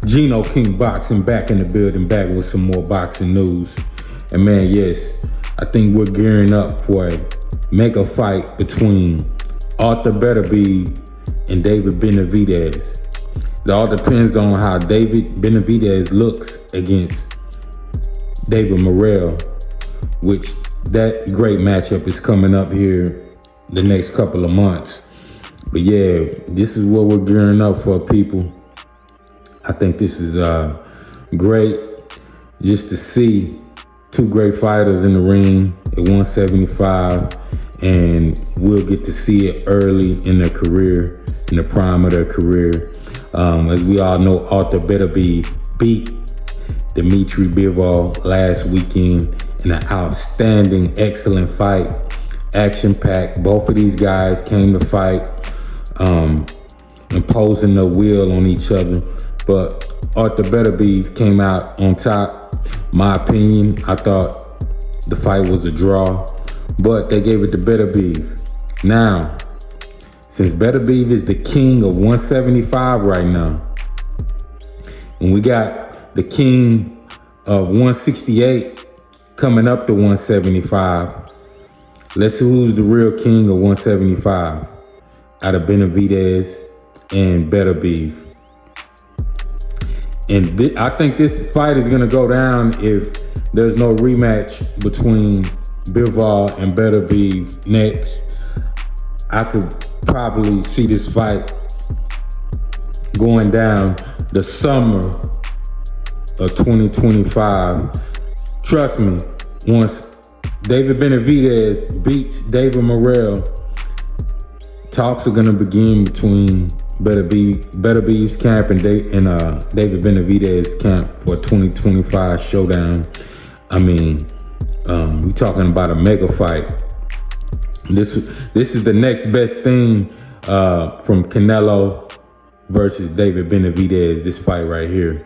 Gino King Boxing back in the building, back with some more boxing news. And man, yes, I think we're gearing up for a mega fight between Arthur Beterbiev and David Benavidez. It all depends on how David Benavidez looks against David Morrell, which that great matchup is coming up here the next couple of months. But yeah, this is what we're gearing up for, people. I think this is great just to see two great fighters in the ring at 175, and we'll get to see it early in their career, in the prime of their career. As we all know, Arthur Beterbiev beat Dmitry Bivol last weekend in an outstanding, excellent fight, action-packed. Both of these guys came to fight, imposing their will on each other. But Arthur Beterbiev came out on top. My opinion, I thought the fight was a draw, but they gave it to Beterbiev. Now, since Beterbiev is the king of 175 right now, and we got the king of 168 coming up to 175, let's see who's the real king of 175 out of Benavidez and Beterbiev. And I think this fight is going to go down if there's no rematch between Bivol and Beterbiev next. I could probably see this fight going down the summer of 2025. Trust me, once David Benavidez beats David Morrell, talks are going to begin between Beterbiev's camp and David Benavidez's camp for a 2025 showdown. I mean, we're talking about a mega fight. This is the next best thing from Canelo versus David Benavidez, this fight right here.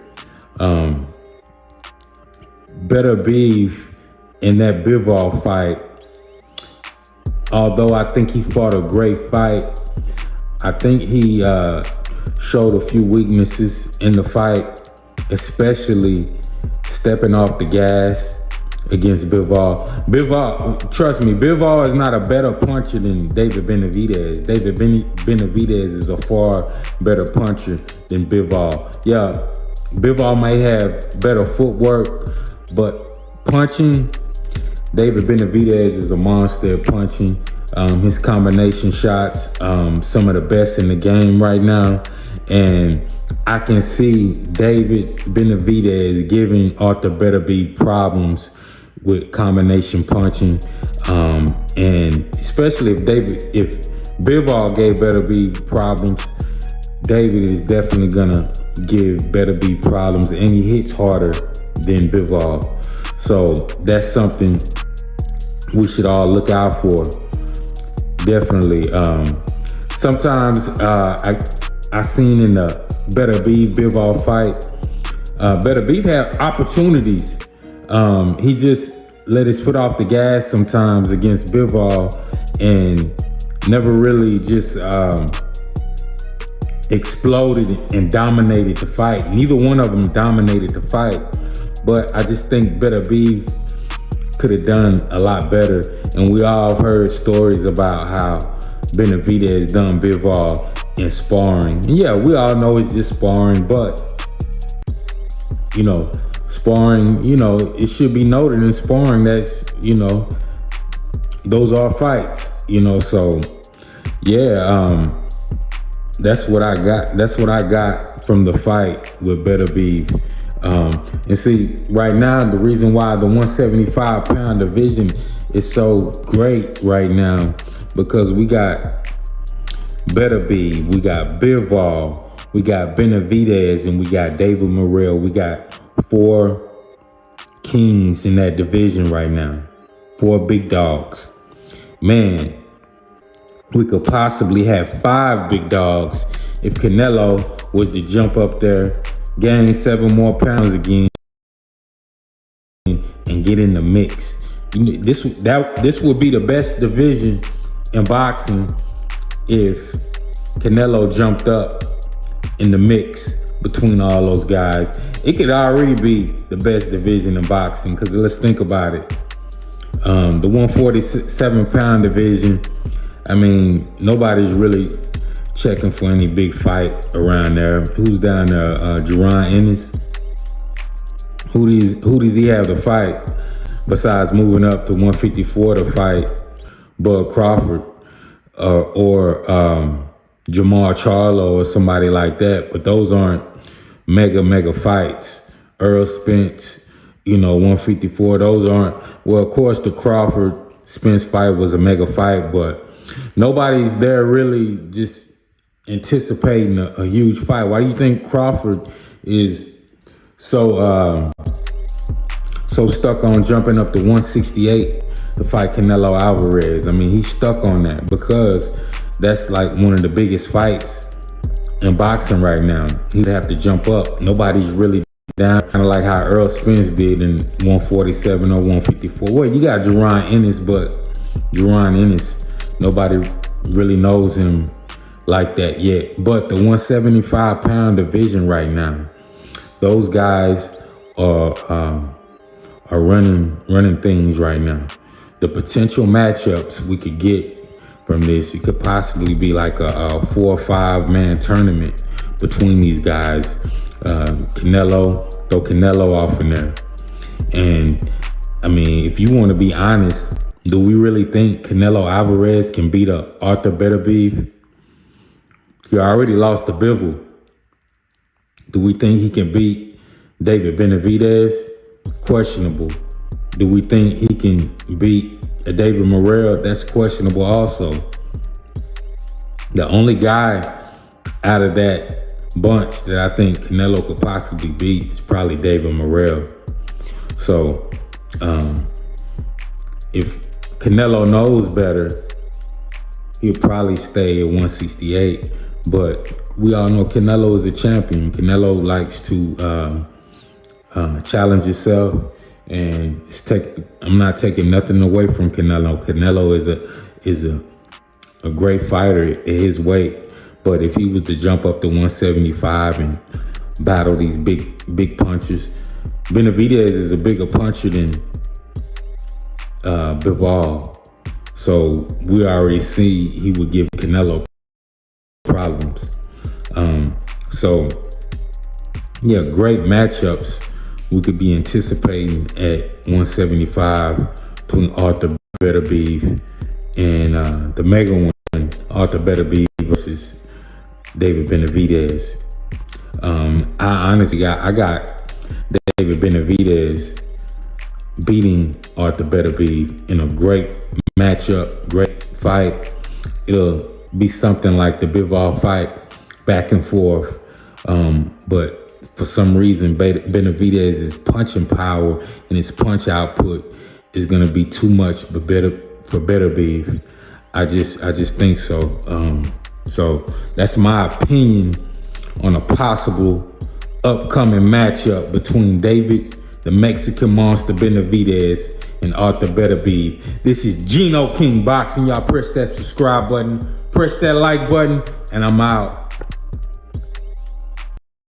Beterbiev in that Bivol fight, although I think he fought a great fight, I think he showed a few weaknesses in the fight, especially stepping off the gas against Bivol. Trust me, Bivol is not a better puncher than David Benavidez. David Benavidez is a far better puncher than Bivol. Yeah, Bivol might have better footwork, but punching, David Benavidez is a monster at punching. His combination shots, some of the best in the game right now. And I can see David Benavidez giving Arthur Beterbiev problems with combination punching. And especially if Bivol gave Beterbiev problems, David is definitely gonna give Beterbiev problems, and he hits harder than Bivol. So that's something we should all look out for. Definitely. Sometimes I seen in the Beterbiev-Bivol fight, Beterbiev had opportunities. He just let his foot off the gas sometimes against Bivol and never really just exploded and dominated the fight. Neither one of them dominated the fight, but I just think Beterbiev could have done a lot better. And we all heard stories about how Benavidez done Bivol in sparring. And yeah, we all know it's just sparring, but you know, sparring, you know, it should be noted in sparring that's, you know, those are fights, you know. So yeah, that's what I got. That's what I got from the fight with Beterbiev. And see, right now, the reason why the 175-pound division is so great right now, because we got Beterbiev, we got Bivol, we got Benavidez, and we got David Morrell. We got 4 kings in that division right now, 4 big dogs. Man, we could possibly have 5 big dogs if Canelo was to jump up there, gain 7 more pounds again, and get in the mix. This would be the best division in boxing if Canelo jumped up in the mix between all those guys. It could already be the best division in boxing, because let's think about it. The 147-pound division, I mean, nobody's really checking for any big fight around there. Who's down there? Jerron Ennis. Who does he have to fight besides moving up to 154 to fight Bud Crawford or Jamal Charlo or somebody like that? But those aren't mega fights. Earl Spence, 154. Those aren't. Well, of course, the Crawford Spence fight was a mega fight, but nobody's there really just anticipating a huge fight. Why do you think Crawford is so stuck on jumping up to 168 to fight Canelo Alvarez? I mean, he's stuck on that because that's like one of the biggest fights in boxing right now. He'd have to jump up. Nobody's really down, kind of like how Earl Spence did in 147 or 154. Well, you got Jerron Ennis, but Jerron Ennis, nobody really knows him like that yet. But the 175-pound division right now, those guys are running things right now. The potential matchups we could get from this, it could possibly be like a 4 or 5 man tournament between these guys. Throw Canelo off in there. And I mean, if you want to be honest, do we really think Canelo Alvarez can beat up Arthur Beterbiev? He already lost to Bivol. Do we think he can beat David Benavidez? Questionable. Do we think he can beat David Morrell? That's questionable also. The only guy out of that bunch that I think Canelo could possibly beat is probably David Morrell. So if Canelo knows better, he'll probably stay at 168. But we all know Canelo is a champion. Canelo likes to challenge himself, and I'm not taking nothing away from Canelo. Canelo is a great fighter at his weight. But if he was to jump up to 175 and battle these big punchers, Benavidez is a bigger puncher than Bivol. So we already see he would give Canelo problems. So yeah, great matchups we could be anticipating at 175 between Arthur Beterbiev and the mega one, Arthur Beterbiev versus David Benavidez. I honestly got David Benavidez beating Arthur Beterbiev in a great matchup, great fight. It'll be something like the Bivol fight, back and forth. But for some reason, Benavidez's punching power and his punch output is going to be too much for Beterbiev. I just think so. So that's my opinion on a possible upcoming matchup between David, the Mexican monster Benavidez, and Arthur Beterbiev. This is Gino King Boxing. Y'all press that subscribe button, press that like button, and I'm out.